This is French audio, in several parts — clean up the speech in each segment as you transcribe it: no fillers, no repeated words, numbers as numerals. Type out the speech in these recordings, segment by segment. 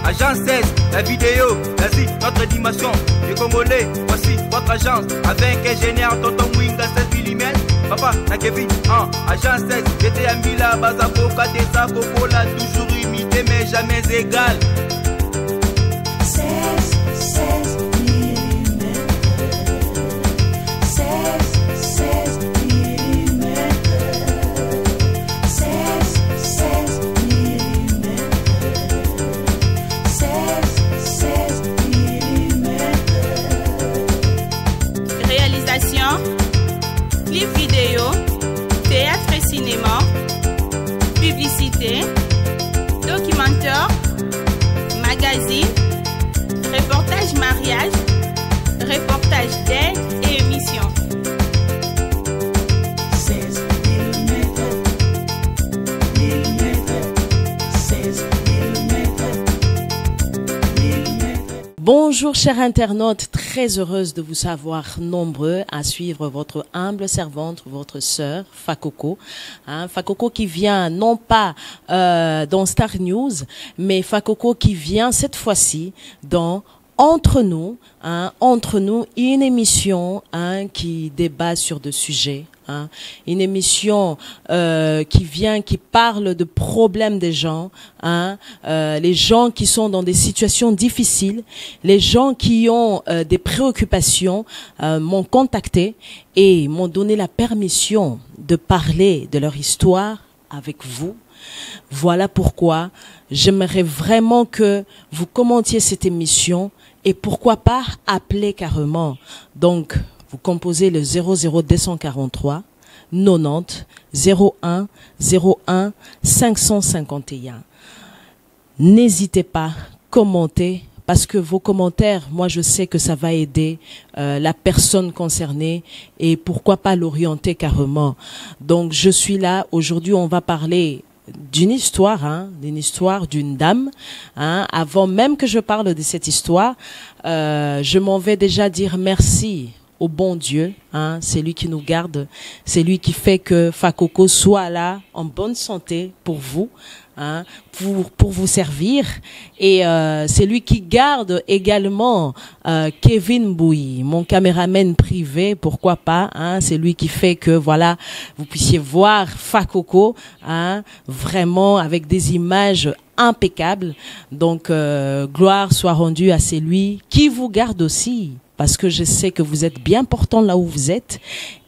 Agence 16, la vidéo, vas-y, notre animation. Les Congolais, voici votre agence. Avec ingénieur Tonton Mwinga 16 mm. Papa, na Kevin, Agence 16, j'étais à Mila, Bazako, Katesa, Kokola, toujours imité mais jamais égal. 16 mm. 16 mm. 16 mm. 16 mm. Réalisation, clip vidéo, théâtre et cinéma, publicité, documentaire, magazine, reportage mariage, reportage d'aide et émission. 16 mm. 16 mm. Bonjour chers internautes, très heureuse de vous savoir nombreux à suivre votre humble servante, votre sœur Fakoko. Fakoko qui vient non pas dans Star News, mais Fakoko qui vient cette fois-ci dans Entre nous, une émission qui débat sur des sujets. Une émission qui parle de problèmes des gens, les gens qui sont dans des situations difficiles, les gens qui ont des préoccupations m'ont contacté et m'ont donné la permission de parler de leur histoire avec vous. Voilà pourquoi j'aimerais vraiment que vous commentiez cette émission et pourquoi pas appeler carrément. Donc, vous composez le 00243 90 01 01 551. N'hésitez pas, commentez, parce que vos commentaires, moi je sais que ça va aider la personne concernée et pourquoi pas l'orienter carrément. Donc je suis là, aujourd'hui on va parler d'une histoire d'une dame. Avant même que je parle de cette histoire, je m'en vais déjà dire merci au bon Dieu, c'est lui qui nous garde, c'est lui qui fait que Fakoko soit là en bonne santé pour vous, pour vous servir, et c'est lui qui garde également Kevin Bouy, mon caméraman privé, pourquoi pas, c'est lui qui fait que voilà, vous puissiez voir Fakoko, vraiment avec des images impeccables. Donc gloire soit rendue à celui qui vous garde aussi, parce que je sais que vous êtes bien portant là où vous êtes,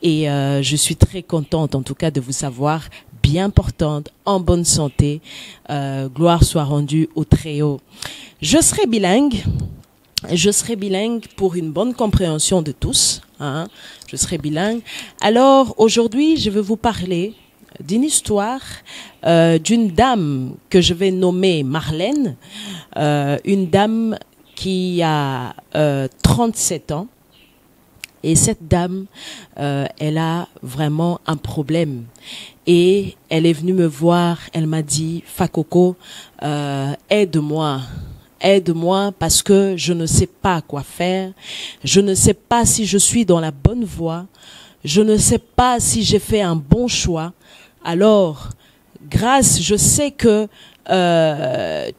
et je suis très contente en tout cas de vous savoir bien portante, en bonne santé. Gloire soit rendue au Très-Haut. Je serai bilingue pour une bonne compréhension de tous. Je serai bilingue. Alors aujourd'hui, je vais vous parler d'une histoire d'une dame que je vais nommer Marlène, une dame qui a 37 ans. Et cette dame, elle a vraiment un problème. Et elle est venue me voir, elle m'a dit, Fakoko, aide-moi parce que je ne sais pas quoi faire. Je ne sais pas si je suis dans la bonne voie. Je ne sais pas si j'ai fait un bon choix. Alors, je sais que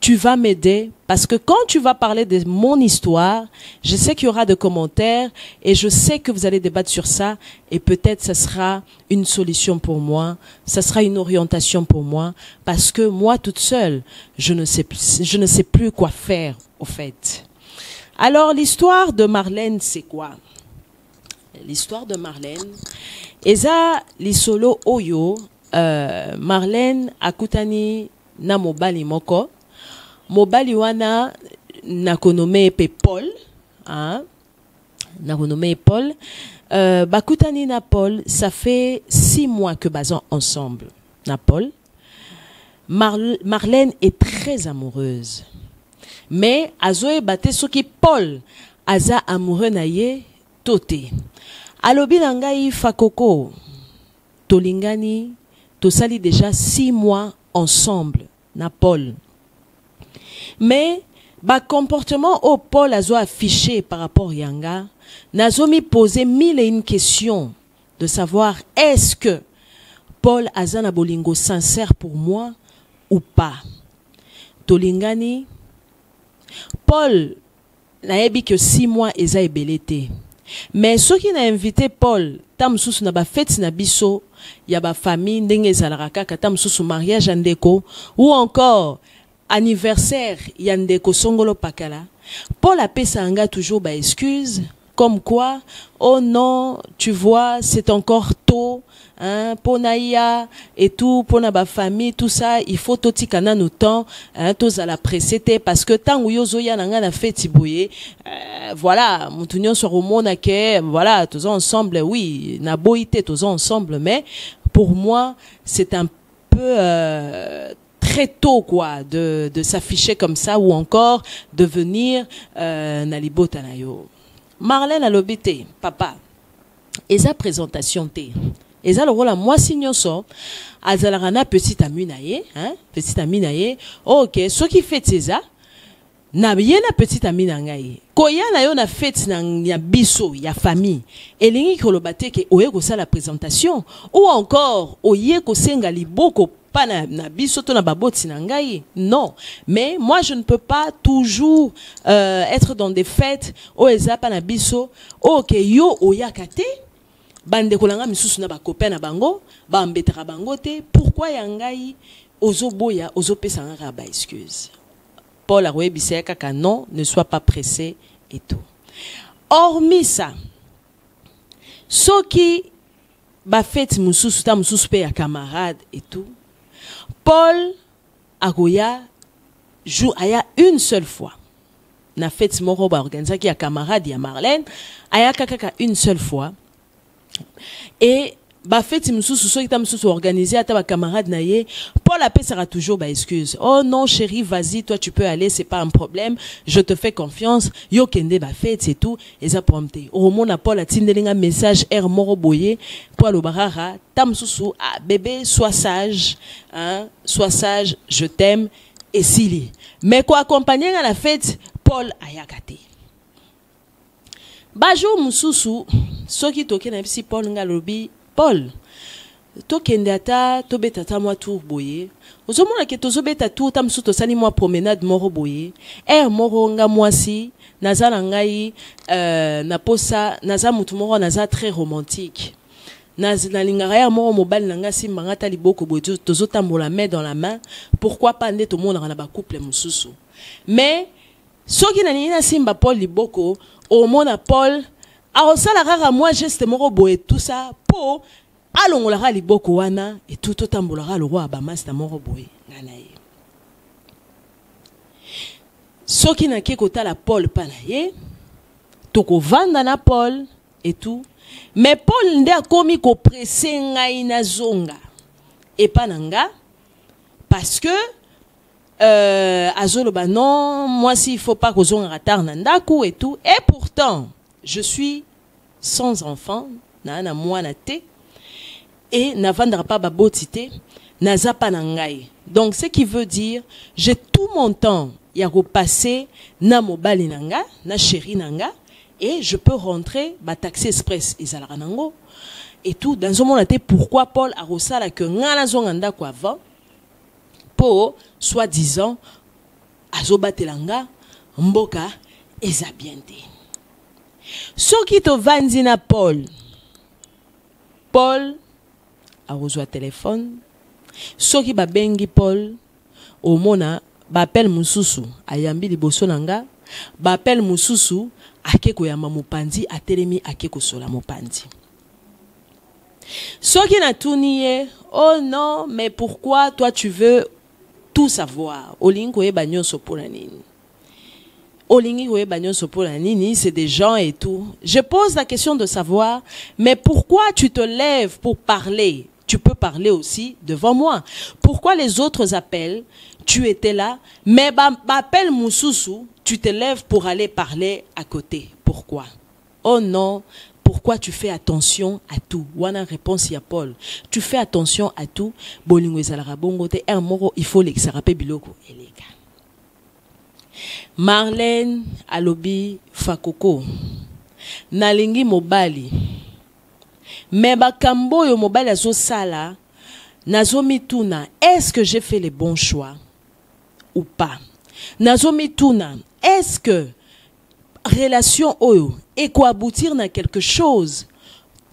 tu vas m'aider parce que quand tu vas parler de mon histoire, je sais qu'il y aura des commentaires et je sais que vous allez débattre sur ça et peut-être ça sera une solution pour moi, ça sera une orientation pour moi parce que moi toute seule, je ne sais plus quoi faire au fait. Alors l'histoire de Marlène, c'est quoi? L'histoire de Marlène, eza lisolo oyo, Marlène akutani na mobali moko, mobali wana nakonome pe Paul, nakonome Paul, bakutani na Paul, ça fait 6 mois que bazan ensemble, na Paul. Marlène est très amoureuse, mais azoe bate soki Paul aza amoureux na ye tote. Alobi na ngai Fakoko, tolingani, tosali déjà 6 mois ensemble na Paul. Mais comportement au Paul a affiché par rapport à Yanga, nazomi posé 1001 questions de savoir est-ce que Paul Azana Bolingo sincère pour moi ou pas. Tolingani, Paul n'a que 6 mois eza ebelete. Mais ceux qui n'a invité Paul, tam sous na ba fête na biso, ya ba famille ndenge ezalaka kaka tam sous mariage andeko ou encore anniversaire yandeko songolo pakala. Paul a pesanga toujours ba excuse comme quoi oh non, tu vois, c'est encore tôt. Hein, ponaïa et tout, pona ba famille, tout ça, il faut tout tikana no temps, hein, tous à la précéder parce que tant où yozo ya nanga na fête bouye, voilà, montunyon sur au monde que, voilà, tous ensemble, oui, na boité tous ensemble, mais pour moi, c'est un peu, très tôt, quoi, de s'afficher comme ça ou encore de venir, nalibota na yo. Marlène a l'obité, papa, et sa présentation té. Et ça, le rôle à moi, si nous sommes, à Zalarana, petite amie naïe, hein, petite amie naïe, ok, ce qui fait ça, n'a bien la petite amie naïe. Quand y a na fête, y a biso, y a famille, et l'ingi ko le bate que oye ko ça la présentation, ou encore, oye ko senga li boko, pas na biso to na baboti nangai. Non. Mais moi, je ne peux pas toujours, être dans des fêtes, o eza pa na biso, ok, yo oya kate, bande kolanga misusu na ba copain na bango ba mbetera bango te pourquoi yangai ozo boya ozo pesa nga ba excuse. Paul a rebisé kaka non, ne sois pas pressé et tout. Hormis ça, ce qui ba fête mususu ta mususu pe ya camarade et tout, Paul a goya joue aya une seule fois. Na fête moro ba organiser qui a camarade ya Marlène aya kaka une seule fois. Et ba fête msusu so kita msusu organisé ata ba camarade na ye Paul appellera toujours ba excuse. Oh non chérie, vas-y, toi tu peux aller, c'est pas un problème, je te fais confiance. Yo kende ba fête c'est tout et ça prompté. Au moment na Paul a tindelinga message air moro boye Paul obarara tam msusu ah bébé sois sage hein, sois sage, je t'aime et sili. Mais quoi accompagner à la fête Paul ayakate. Bajo mususu soki toke na bisi Paul ngalobi Paul tokende ata tobeta ta mwa tour boye ozomona ke tozobeta tour ta mususu tosali mwa promenade moro boye moro nga mwasi naza na ngai na posa naza mutu moro naza très romantique na lingara moro mobile nanga simba ngata liboko boye tozotambola main dans la main pourquoi pas nde to mona na ba couple mususu mais soki na nina simba Paul liboko au mona Paul a osala rara moi geste moko boye tout ça po alongola liboko wana et tout tambola le roi ba master moko boye nganaye soki na kekota la Paul panaye toko vanda na Paul et tout mais Paul nde akomi ko presser ngai na zonga et pananga parce que azolo ba non moi si il faut pas que zonga retard na ndaku et tout et pourtant je suis sans enfant na moi na te et na vandra pas babotité na zapa na ngai donc ce qui veut dire j'ai tout mon temps ya repasser na mobali nanga na chéri nanga et je peux rentrer ba taxi express ezalaka nango et tout dans un moment na te pourquoi Paul a rosala que ngana zonga ndako avant pour soi-disant azobatelanga mboka eza bien te. Soki to vandi na Paul a reçu téléphone soki ba bengi Paul au mona ba appel mususu ayambi liboso nanga ba appel mususu akeko yamba mopandi atelemi akeko sola mopandi soki na tuniye oh non mais pourquoi toi tu veux tout savoir olingo e banyo sopolanini c'est des gens et tout. Je pose la question de savoir, mais pourquoi tu te lèves pour parler? Tu peux parler aussi devant moi. Pourquoi les autres appellent? Tu étais là, mais appelle Moussousou, tu te lèves pour aller parler à côté. Pourquoi? Oh non, pourquoi tu fais attention à tout? Wana réponse ya Paul. Tu fais attention à tout. Bolingo ezalaka bongo te moro il faut l'exarape biloko elega. Marlène alobi fakoko nalingi mobali mais bakambo yo mobali azo sala nazomi tuna est-ce que j'ai fait les bons choix ou pas nazomi tuna est-ce que relation oyo et quoi aboutir na quelque chose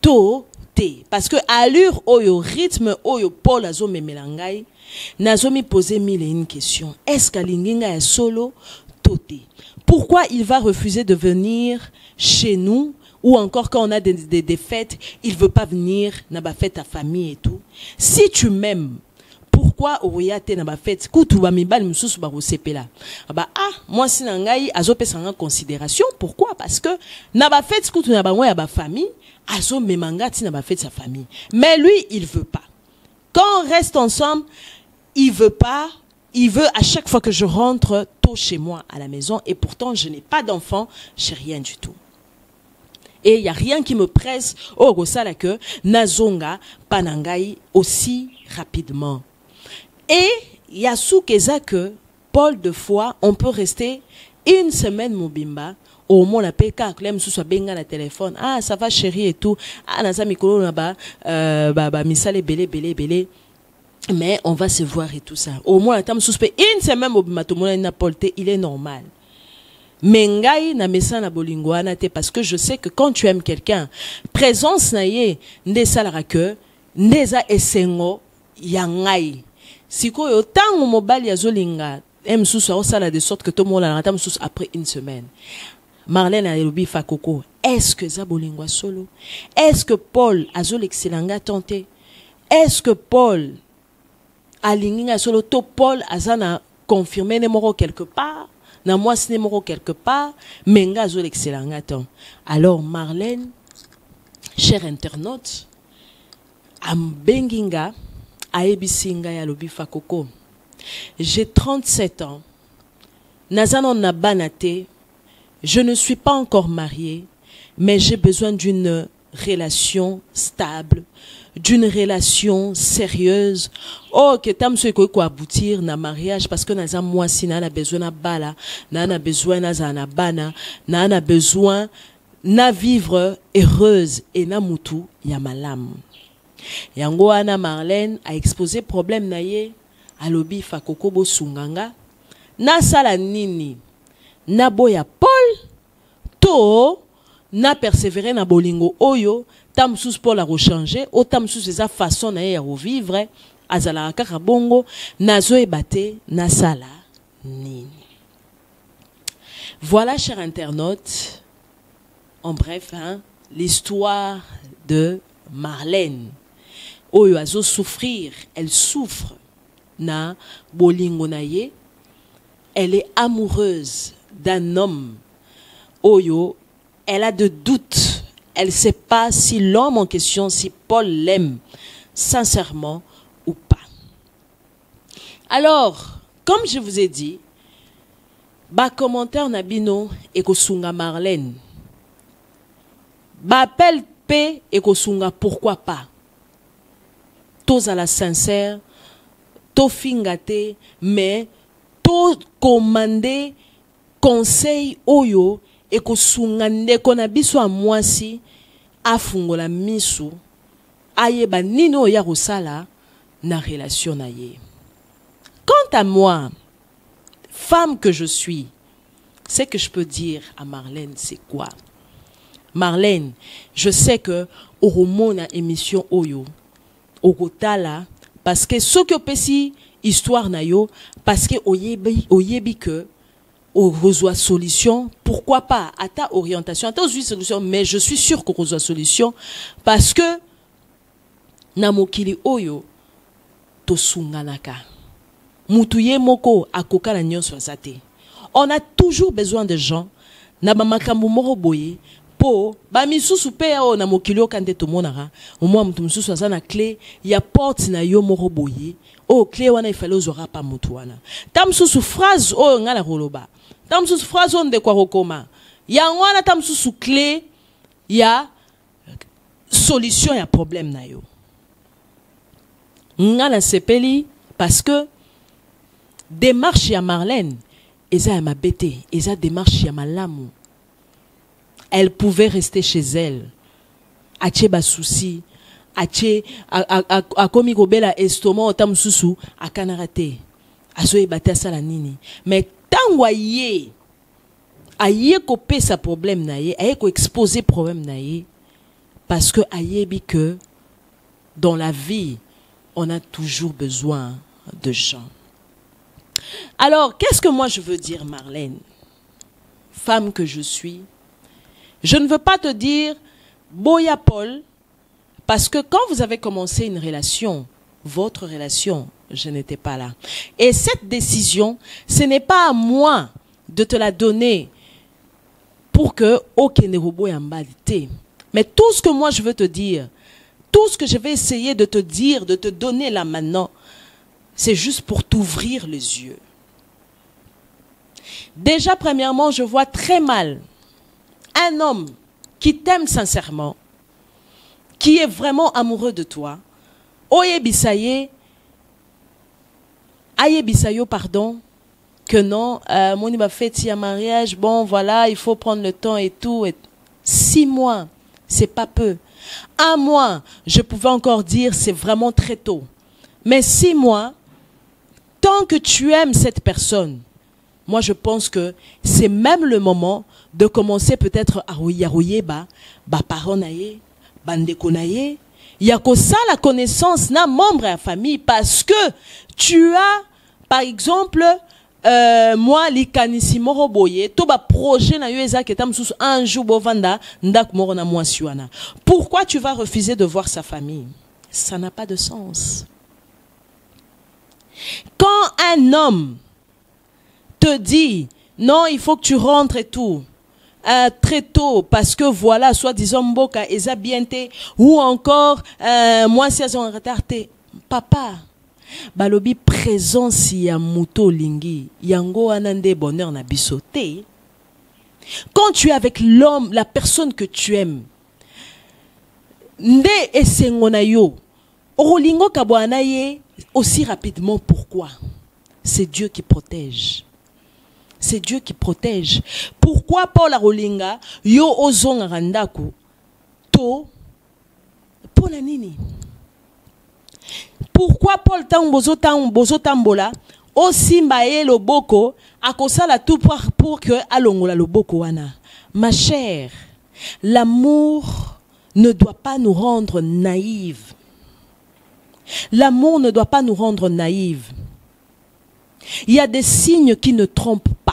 to te parce que allure oyo rythme oyo Paul azo memelangai nazo mi poser mille et une questions. Est-ce qu'alinginga est solo to te? Pourquoi il va refuser de venir chez nous? Ou encore quand on a des fêtes, il veut pas venir na ba fête à famille et tout. Si tu m'aimes, pourquoi oriate na ba fête kutu ba mibali mususu ba rosepela? Moi si na ngai azo pesa nga considération. Pourquoi? Parce que na ba fête kutu na ba ya ba famille, azo memanga ti na ba fête sa famille. Mais lui, il veut pas. Quand on reste ensemble, il veut pas. Il veut à chaque fois que je rentre tôt chez moi à la maison et pourtant je n'ai pas d'enfant, j'ai rien du tout. Et il n'y a rien qui me presse au Rosala que Nazonga Panangai aussi rapidement. Et il y a soukeza que Paul de fois, on peut rester une semaine mobimba. Au moins la PK, Clem sous sa benga la téléphone. Ah, ça va chérie et tout. Ah, naza mikolo là-bas, misale belé. Mais on va se voir et tout ça. Au moins la tam suspect une semaine mobimba tout le monde n'a polté, il est normal. Mengai na mesa na bolingoana te parce que je sais que quand tu aimes quelqu'un, présence na ye nde salara que ndeza esengo yangai. Siko yo tango mobali azolinga emsusu au sala de sorte que tout le monde la tam sus après une semaine. Marlène a elobi fakoko. Est-ce que za bolingwa solo? Est-ce que Paul azol excellanga tenté? Est-ce que Paul alinginga solo to Paul azana confirmé nemoro quelque part? Na moi ce numéro quelque part, menga zo l'excellent attend. Alors Marlène, cher internaute, am benginga aebisinga ya lobi fakoko. J'ai 37 ans. Nazanon na banate. Je ne suis pas encore mariée, mais j'ai besoin d'une relation stable, d'une relation sérieuse. Oh, que tam se ko aboutir na mariage parce que naza moi si na besoin na bala, na besoin na zana bana, na besoin na vivre heureuse et na mutu ya malam. Yango ana Marlène a exposé problème na ye alobi fakoko bo sunganga na sala nini na boya Paul to na persévérer na bolingo oyo tam sous Paul a rechanger o tam sous sa façon na ya revivre azala kaka bongo nazo ebate na sala nini. Voilà, chers internautes, en bref, hein, l'histoire de Marlène. Oyo azo souffrir, elle souffre na bolingo na ye. Elle est amoureuse d'un homme. Oyo, elle a de doutes. Elle ne sait pas si l'homme en question, si Paul l'aime sincèrement ou pas. Alors, comme je vous ai dit, ba commentaire nabino et kosunga Marlène. Ba appel P et kosunga pourquoi pas. Tous à la sincère, to fingate, mais to commander conseil oyo et kosunga ndeko na biso a mwasi afungola misu ayeba nino ya rosala na relation na ye. Quant à moi, femme que je suis, ce que je peux dire à Marlène, c'est quoi? Marlène, je sais que au roman na émission oyo au kotala parce que ce que pesi histoire na yo parce que oyebi que on reçoit solution, pourquoi pas à ta orientation, à ta solution, mais je suis sûr qu'on reçoit solution parce que na mokili oyo to sunganaka mutuye moko akoka na nyonso azate. On a toujours besoin de gens na ba makambo moko boye po ba misusu pe o na mokili okande to monara au moins mutu misusu azana clé ya porte na yo moko boye o clé wana ifale ozora pa mutu wana tam susu phrase o ngala roloba tam susu phrase on de kwa rokoma ya wana tam susu clé ya solution ya problème na yo ngala sepeli parce que démarche ya Marlène eza ya mabete eza démarche ya malamu. Elle pouvait rester chez elle. Ache ba souci, ache a komi kobela estomac otam susu akanarate. Azo ebate sala nini. Mais tangwa ye aye ko pesa problème na ye, aye ko exposer problème na ye, parce que ayebi que dans la vie, on a toujours besoin de gens. Alors, qu'est-ce que moi je veux dire, Marlène? Femme que je suis, je ne veux pas te dire Boya Paul, parce que quand vous avez commencé une relation, votre relation, je n'étais pas là. Et cette décision, ce n'est pas à moi de te la donner pour que aucun robot en balité. Mais tout ce que moi je veux te dire, tout ce que je vais essayer de te dire, de te donner là maintenant, c'est juste pour t'ouvrir les yeux. Déjà, premièrement, je vois très mal un homme qui t'aime sincèrement, qui est vraiment amoureux de toi, Oyebisaye, Ayebisayo, pardon, que non, mon m'a fait un mariage, bon voilà, il faut prendre le temps et tout. 6 mois, c'est pas peu. 1 mois, je pouvais encore dire c'est vraiment très tôt. Mais 6 mois, tant que tu aimes cette personne, moi je pense que c'est même le moment de commencer peut-être à rouiller ba parents naye, bandeko naye. Il y a que ça la connaissance d'un membre de la famille parce que tu as, par exemple, moi, likanisi moro boye, to ba projet na yo eza ketam sous un jour bovanda, ndak moro na moi suana. Pourquoi tu vas refuser de voir sa famille? Ça n'a pas de sens. Quand un homme te dit, non, il faut que tu rentres et tout, très tôt, parce que voilà, soit disons mboka eza bienté, ou encore, moi si elles ont retardé, papa, balobi présence ya muto lingi yango anande bonheur na bisoté. Quand tu es avec l'homme, la personne que tu aimes, nde esengona yo olingo kabwana ye aussi rapidement. Pourquoi? C'est Dieu qui protège. C'est Dieu qui protège. Pourquoi Paul Arolinga yo ozonga randako to pona nini? Pourquoi Paul bozo tambola aussi mbaye loboko akosala tout pour que alongola loboko wana? Ma chère, l'amour ne doit pas nous rendre naïves. L'amour ne doit pas nous rendre naïves. Il y a des signes qui ne trompent pas.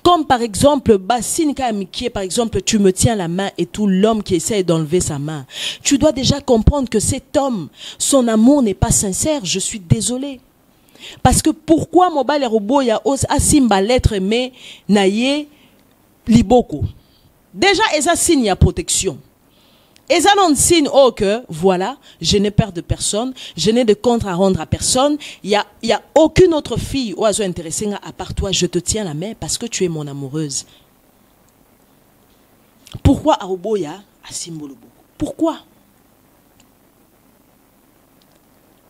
Comme par exemple, Bassine Kamiki, par exemple, tu me tiens la main et tout l'homme qui essaie d'enlever sa main. Tu dois déjà comprendre que cet homme, son amour n'est pas sincère. Je suis désolée. Parce que pourquoi Mobile Robo ya asimba l'être aimé naye liboko? Déjà, eza signe ya protection. Eza non signe que voilà, je n'ai peur de personne, je n'ai de compte à rendre à personne. Il y a aucune autre fille ou azo intéressée à part toi. Je te tiens la main parce que tu es mon amoureuse. Pourquoi Aroboya asimbo loboko? Pourquoi?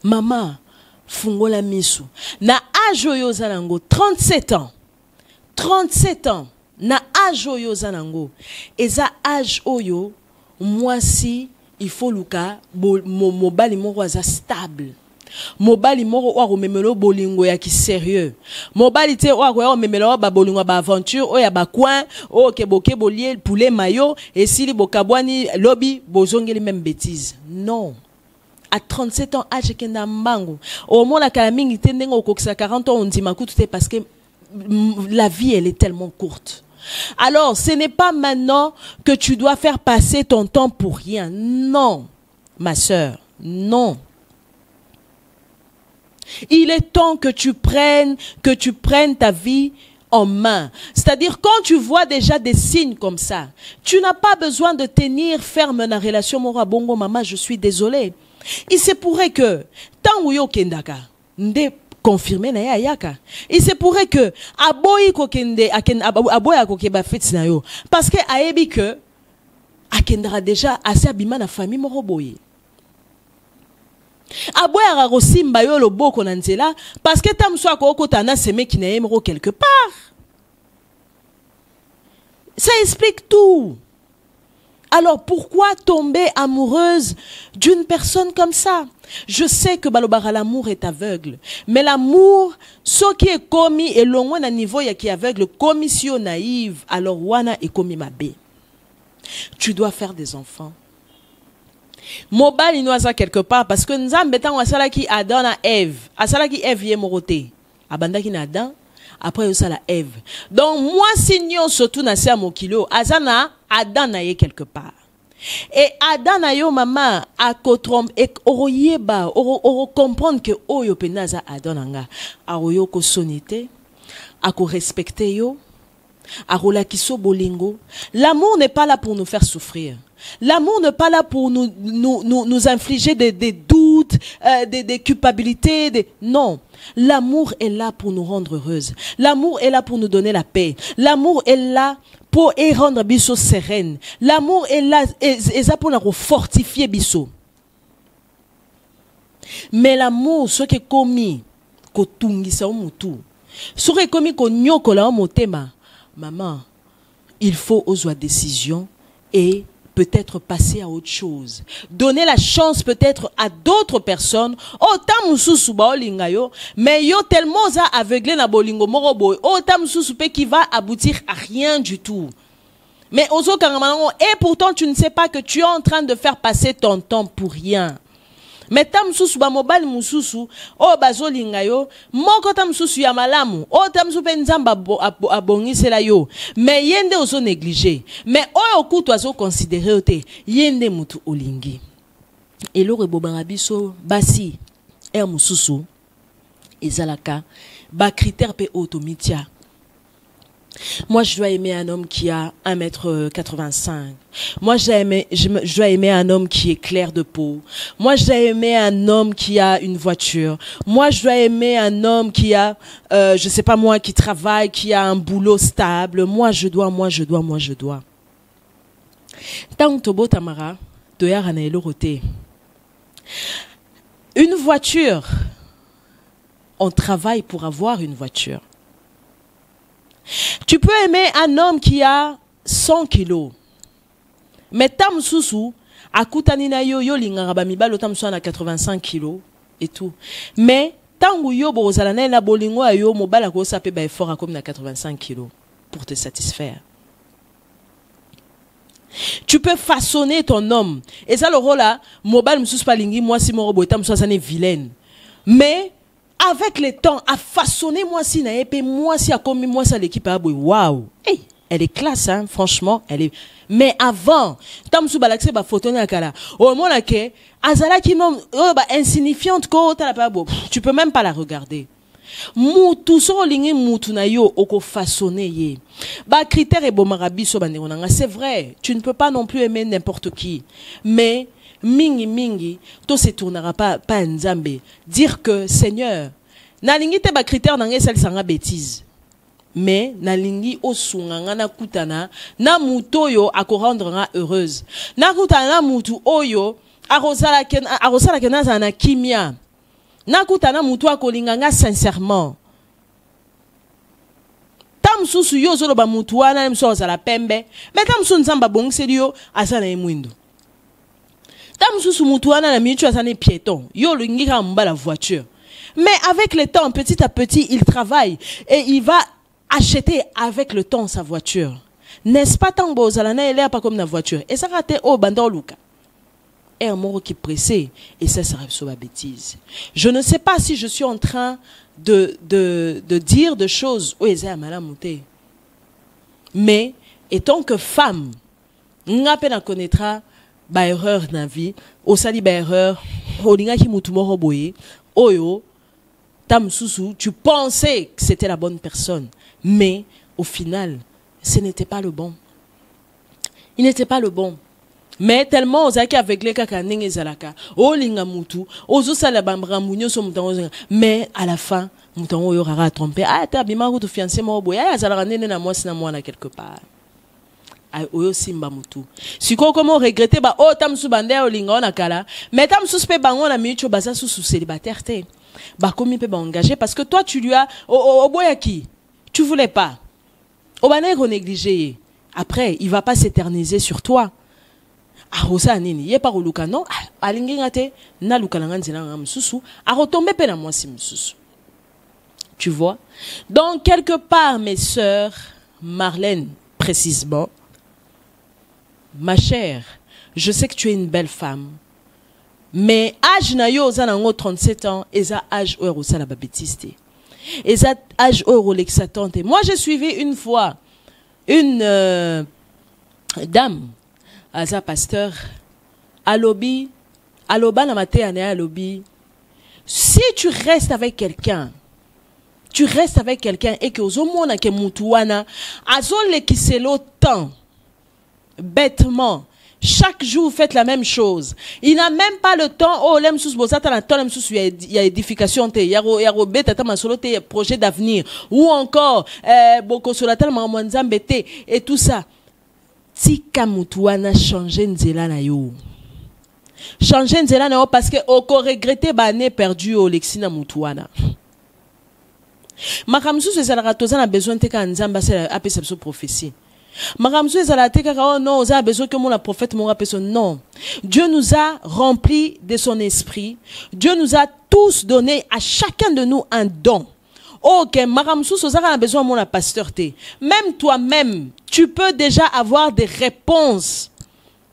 Maman, fungola misu. Na ajo yo zanango 37 ans. 37 ans. Na ajo yo zanango. Eza âge oyo. Moi si il faut luka mobali moro aza stable. Mobali moro wa memelo bolingo ya ki sérieux. Mobali te wa memelo ba bolingo ba aventure o ya ba coin o keboke bolie poulet mayo et si li bokabwani lobby bozongeli même bêtise. Non. À 37 ans âge kenda mbango. Au moins la kalamingi te ndengo kokisa 40 ans on dit makutu te parce que la vie elle est tellement courte. Alors, ce n'est pas maintenant que tu dois faire passer ton temps pour rien. Non, ma sœur, non. Il est temps que tu prennes ta vie en main. C'est-à-dire, quand tu vois déjà des signes comme ça, tu n'as pas besoin de tenir ferme la relation. Mora bongo, maman, je suis désolée. Il se pourrait que, tant ou yo kendaka, nde confirmé na ya yaka. Il se pourrait que aboyi kokende aboya kokeba fête na yo parce que ayebi que akendra déjà assez abima na famille moko boye. Aboya ra rosimba yo loboko na nzela parce que tamso akokota na seme ki na yemro quelque part. Ça explique tout. Alors pourquoi tomber amoureuse d'une personne comme ça? Je sais que balobara l'amour est aveugle, mais l'amour, ce qui est commis et loin à niveau y a qui est aveugle, commission naïve, alors wana est commis ma bé. Tu dois faire des enfants. Mobile inoisa quelque part parce que nous avons asala qui Adam à Ève, asala qui Ève yé moroté, abanda qui Adam, après aussi la Ève. Donc moi signons surtout na se amokilo, azana Adam na yé quelque part. Et Adam na yo maman a kotrom et oroyeba oro comprendre que oyo penaza Adam nga aroyo ko sonité, a ko respecter yo, a rola kiso bolingo. L'amour n'est pas là pour nous faire souffrir. L'amour n'est pas là pour nous infliger des doutes, des culpabilités. Non. L'amour est là pour nous rendre heureuses. L'amour est là pour nous donner la paix. L'amour est là pour rendre biso sereine. L'amour est là pour nous fortifier biso. Mais l'amour, ce qui est commis, ko tungisa mutu, ce qui est commis ko nyokola motema, maman, il faut oser décision et peut-être passer à autre chose. Donner la chance peut-être à d'autres personnes. Oh, tamususu ba olinga yo, mais yo tellement za aveuglé na bolingo morobo. Oh, tamususu pe qui va aboutir à rien du tout. Mais ozo kangamango, et pourtant tu ne sais pas que tu es en train de faire passer ton temps pour rien. Mais tamususu ba mobile mususu, oh bazolinga yo, moko tamususu ya malamu, oh tamususu pe nzamba abongisela yo. Mais yende ozo négligé. Mais oyo kutu ozo considéré ote, yende mutu olingi. Et lo rebobanga biso basi mususu ezalaka ba critère pe automitia. Moi, je dois aimer un homme qui a 1m85. Moi, je dois aimer un homme qui est clair de peau. Moi, je dois aimer un homme qui a une voiture. Moi, je dois aimer un homme qui a, je sais pas moi, qui travaille, qui a un boulot stable. Moi, je dois. Tant tobo tamara, toyara na elorote. Une voiture. On travaille pour avoir une voiture. Tu peux aimer un homme qui a 100 kilos. Mais tam susu, akutanina yo lingara ba mibalo tam so na 85 kilos et tout. Mais tangu yo bozala na bolingo ayo mobala ko sape ba effort comme na 85 kilos pour te satisfaire. Tu peux façonner ton homme. Et ça le rôle là, mobile musus palingi moi si mon robot tam so ça n'est vilaine. Mais avec le temps, à façonner moi si na épée, moi si a commis moi ça l'équipe à boy. Waouh! Hey, elle est classe hein, franchement, elle est. Mais avant, tam sou balaxé ba photo na kala. Oh mon laké, azala qui non ba insignifiante ko ta la pas beau. Tu peux même pas la regarder. Mutu so lingi mutu na yo oko façonner ye. Ba critère et bomarabi so banderonanga, c'est vrai. Tu ne peux pas non plus aimer n'importe qui. Mais mingi, tout se tournera pas nzambe. Dire que, Seigneur, nalingi te ba critère nange sali sanga bêtise. Mais, nalingi osunganga na kutana, na muto yo ako rendre nga heureuse. Na kutana na mutu oyo, arosala kena zana kimia. Na kutana mutu ako linganga sincèrement. Tam susu yo zolo ba mutu wana mso za la pembe. Mais tam su nzamba bongseli yo asana emwindo. Tam sous mutuana na minute ça n'est piéton. Yo lingi ka mba la voiture. Mais avec le temps, petit à petit, il travaille et il va acheter avec le temps sa voiture. N'est-ce pas tant beau zalana elle est pas comme la voiture. Et ça raté au bandor luka. Et un mot qui pressé et ça serait sur la bêtise. Je ne sais pas si je suis en train de dire des choses où ils aiment la monter. Mais étant que femme, n'a peine à connaîtra ba erreur na vie, au sali ba erreur, au linga ki mutu moro boye, oyo, tam susu, tu pensais que c'était la bonne personne, mais au final, ce n'était pas le bon. Il n'était pas le bon. Mais tellement ozaki avec les kaka nenge zalaka, o linga mutu, ozo sala bambra munyo so mutango, mais à la fin, mutango yo rara trompé, ah ta bima ko to fiancé moro boye, ah zalaka nene na moi sina moi na quelque part. Oyo simba mutu. Siko comment regretter ba oh tamsu bande olinga na kala, mais tamsu pe bango na micho baza sous célibataire té. Ba komi pe ba engagé parce que toi tu lui as au boyaki. Tu voulais pas. Au bané négligé. Après, il va pas s'éterniser sur toi. arosa nini ye pa koluka non alingi ngate na luka na nzela nga mususu arotombe pe na mwasi mususu. Tu vois? Donc quelque part mes sœurs, Marlène précisément, ma chère, je sais que tu es une belle femme, mais âge na yo za nango 37 ans et ça âge euro ça la bêtise. Et ça âge euro l'exatante. Moi j'ai suivi une fois une dame à sa pasteur à lobby à loba na maté à lobby. Si tu restes avec quelqu'un, tu restes avec quelqu'un et que ozomona ke mutuana azole qui c'est l'autant bêtement chaque jour vous faites la même chose, il n'a même pas le temps oh l'aime sous bosata na temps l'aime sous il y a édification te il y a robeta ta masolo te projet d'avenir ou encore boko solata na nzambe te et tout ça. Tika mutuana changer nzela na yo. Changer nzela na yo parce que oko regretter ba année perdue au lexina mutuana. Makamsu ezalaka tozana besoin te ka nzamba c'est apesa biso prophétie. Makamsu ezalaka te ka oh non oza besoin que mon la prophète mon rappeso non. Dieu nous a remplis de son esprit. Dieu nous a tous donné à chacun de nous un don. Ok, makamsu ozaka na besoin mon la pasteur te. Même toi-même, tu peux déjà avoir des réponses.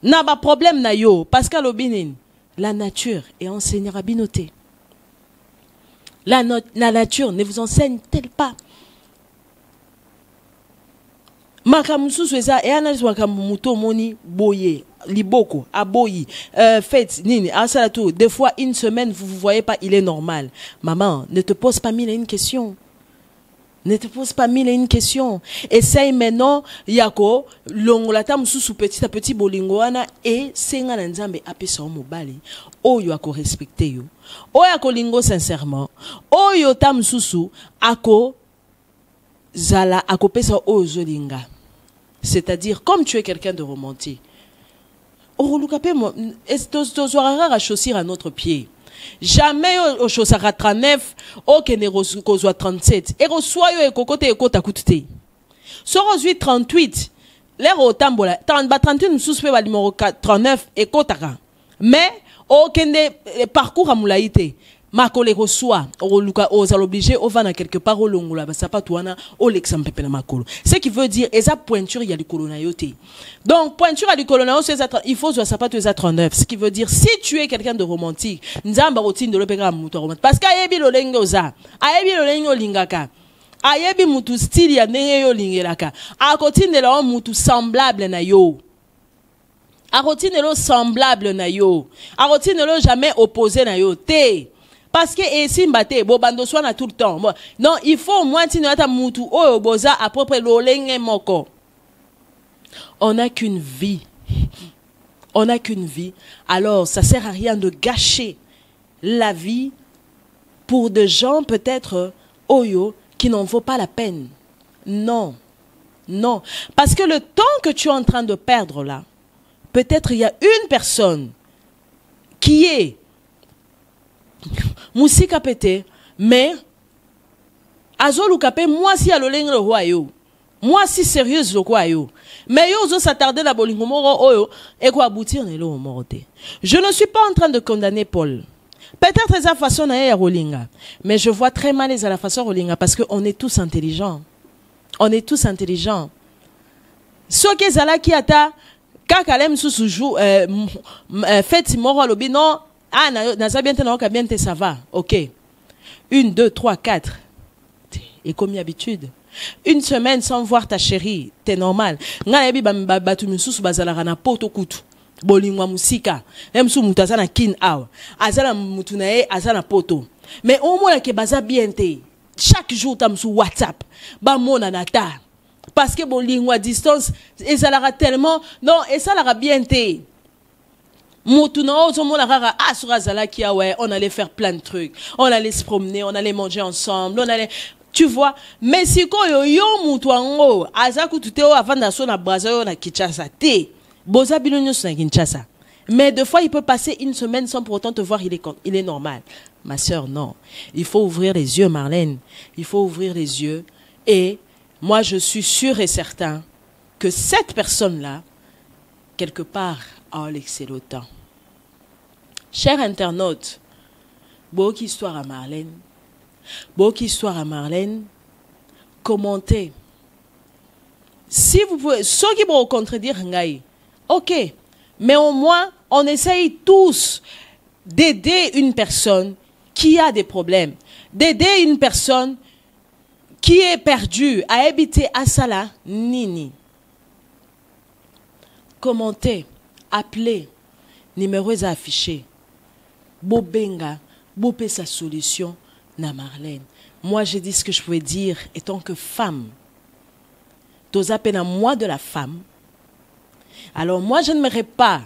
Na ba problème na yo parce que l'obinin la nature est enseignera binoté. La nature ne vous enseigne-t-elle pas? Makamusu sweza et analyse wakamuto moni boye liboko aboyi faites nini asala tout des fois une semaine vous voyez pas il est normal. Maman, ne te pose pas mille et une questions. Ne te pose pas mille et une questions. Essaye maintenant yako longolata mususu petit à petit bolingoana et senga na nzambe apesa mobali oyo ako respecter yo. Oyo ako lingo sincèrement. Oyo ta mususu ako zala ako pesa ozo linga. C'est-à-dire comme tu es quelqu'un de romantique. Orolukape mo est-ce chaussure à notre pied. Jamais au chaussara 39 au kene kozwa 37 et reçoit yo ekokote ekota kutute. So reçoit 38 l'air au tambola 38 mususu pe ba numéro 39 ekotaka. Mais au kende parcours à moulaïté makole reçoit oroluka oza l'obligé au va na quelque part au longola ba sapatuana au l'exemple pe na makolo. Ce qui veut dire eza pointure il y a du colonayote. Donc pointure à du colonayo il faut soit sapatu eza 39. Ce qui veut dire si tu es quelqu'un de romantique, nzamba routine de l'opéra mutu romantique parce qu'ayebi lo lenge oza, ayebi lo lenge olingaka. Ayebi mutu style ya ndenge yo lingelaka. A kotine la mutu semblable na yo. A kotine lo semblable na yo. A kotine lo jamais opposé na yo te. Parce que ici mbate bobando soina tout le temps. Non, il faut au moins tinata mutu o boza à propre lolenge moko. On n'a qu'une vie. On n'a qu'une vie. Alors, ça sert à rien de gâcher la vie pour des gens peut-être oyo qui n'en vaut pas la peine. Non. Non. Parce que le temps que tu es en train de perdre là, peut-être il y a une personne qui est musika pété, mais azolukape moi si aloleng le roi yo. Moi si sérieuse le quoi yo. Mais yo zo s'attarder la bolingo moro oyo et quoi aboutir ne lo morte. Je ne suis pas en train de condamner Paul. Peut-être sa façon na ya rolinga, mais je vois très mal les à la façon rolinga parce que on est tous intelligents. On est tous intelligents. Ce que zala qui ata kakalem sous jour fait moro lobi non. Ah, naza bien te ça va. Ok. 1, 2, 3, 4. Et comme d'habitude. Une semaine sans voir ta chérie, t'es normal. Nga yebi batu misusu bazalara na poto kutu. Bolingwa musika. Emsu mutu azana kin awa. Azana mutu na ye azana poto. Mais au moins ke baza bien te. Chaque jour tam su WhatsApp. Ba mona nata. Parce que bolingwa distance ezalara tellement non, et ça lara bien te. On allait faire plein de trucs. On allait se promener, on allait manger ensemble, on allait... Tu vois, mais si yo mutuango, azaku tuteo avant d'asso na brazo na Kinshasa te. Boza bilonyo na Kinshasa. Mais deux fois il peut passer une semaine sans pour autant te voir, il est normal. Ma sœur, non. Il faut ouvrir les yeux, Marlène. Il faut ouvrir les yeux. Et moi je suis sûr et certain que cette personne-là quelque part à l'excellent. Chers internautes, beaucoup histoire à Marlène. Beaucoup histoire à Marlène. Commentez. Si vous pouvez, ceux qui vont contredire Ngaï, ok, mais au moins, on essaye tous d'aider une personne qui a des problèmes, d'aider une personne qui est perdue, à habiter à Sala, Nini. Commentez, appelez, numéros affichés. Bobenga, bopé sa solution, na Marlène. Moi, j'ai dit ce que je pouvais dire, étant que femme. T'oses appeler à moi de la femme. Alors moi, je ne n'aimerais pas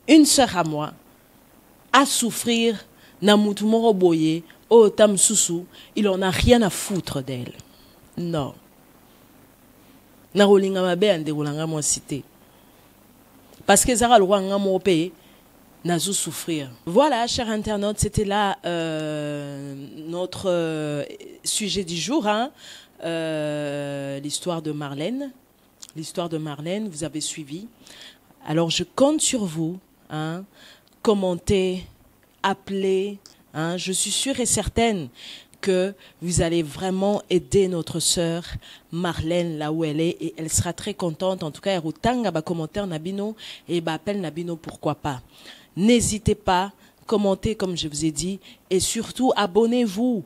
une sœur à moi à souffrir na mutumoro boye, oh tam sousou, il en a rien à foutre d'elle. Non. Na rolinga mabe ande rolanga mo cité. Parce que Zara le roi nga mo pays n'a souffrir. Voilà, chers internautes, c'était là notre sujet du jour, hein, l'histoire de Marlène. L'histoire de Marlène, vous avez suivi. Alors, je compte sur vous, hein, commentez, appelez. Hein, je suis sûre et certaine que vous allez vraiment aider notre sœur Marlène là où elle est et elle sera très contente. En tout cas, elle a un commentaire Nabino et appelle Nabino, pourquoi pas. N'hésitez pas, commentez comme je vous ai dit et surtout abonnez-vous,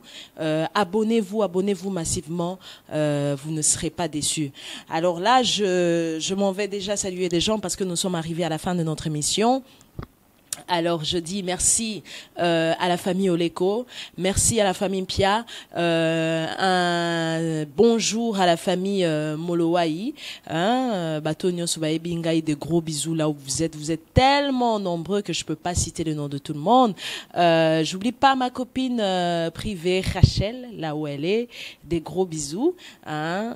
abonnez-vous massivement, vous ne serez pas déçus. Alors là, je m'en vais déjà saluer les gens parce que nous sommes arrivés à la fin de notre émission. Alors, je dis merci à la famille Oleko, merci à la famille Pia, un bonjour à la famille Molowaï, hein, Batonio Soubaï Bingaï, de gros bisous là où vous êtes tellement nombreux que je peux pas citer le nom de tout le monde. J'oublie pas ma copine privée Rachel, là où elle est, des gros bisous. Hein,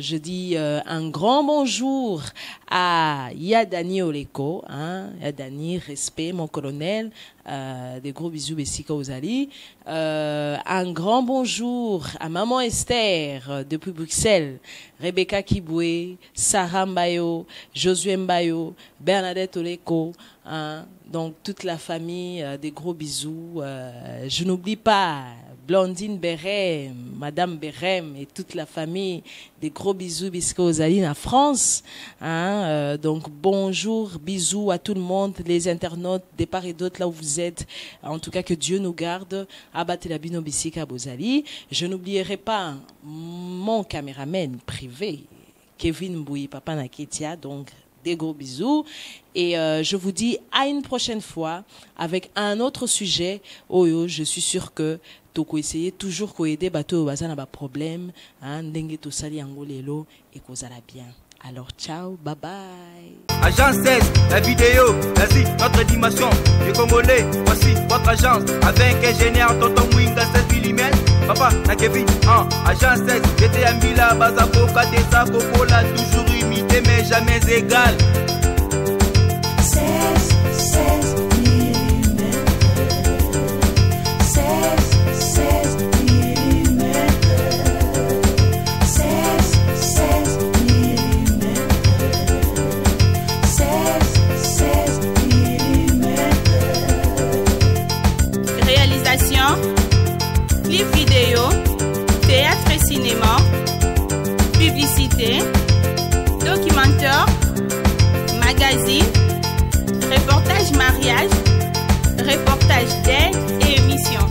je dis un grand bonjour à Yadani Oleko, hein, Yadani, respect, mon colonel, des gros bisous Bessika Ozali. Un grand bonjour à maman Esther depuis Bruxelles, Rebecca Kiboué, Sarah Mbayo, Josué Mbayo, Bernadette Oleko, hein, donc toute la famille, des gros bisous. Je n'oublie pas Blondine Berem, Madame Berem et toute la famille, des gros bisous Bessika Ozali en France. Hein, donc bonjour, bisous à tout le monde, les internautes des part et d'autres là où vous êtes. En tout cas, que Dieu nous garde. Abatte la bino Bessika Ozali. Je n'oublierai pas mon caméraman privé, Kevin Mbouyi, Papa Naketia, donc des gros bisous. Et je vous dis à une prochaine fois avec un autre sujet. Oh, je suis sûr que toko essayer toujours ko aider bateau bazana ba problème, hein, ndenge to sali angolelo et kozala bien. Alors ciao, bye bye. Agence 16, la vidéo, vas-y, notre dimension. Les Congolais, voici votre agence. Avec ingénieur Tonton Mwinga 16 mm. Papa, na Kevin, hein, agence 16. J'étais à Mila, Bazako, Kadesa, Coca-Cola, toujours imité mais jamais égal. 16 millimètres. 16 millimètres. 16 millimètres. 16 millimètres. Réalisation, clip vidéo, théâtre et cinéma, publicité, documentaire, magazine, reportage mariage, reportage d'aide et émission.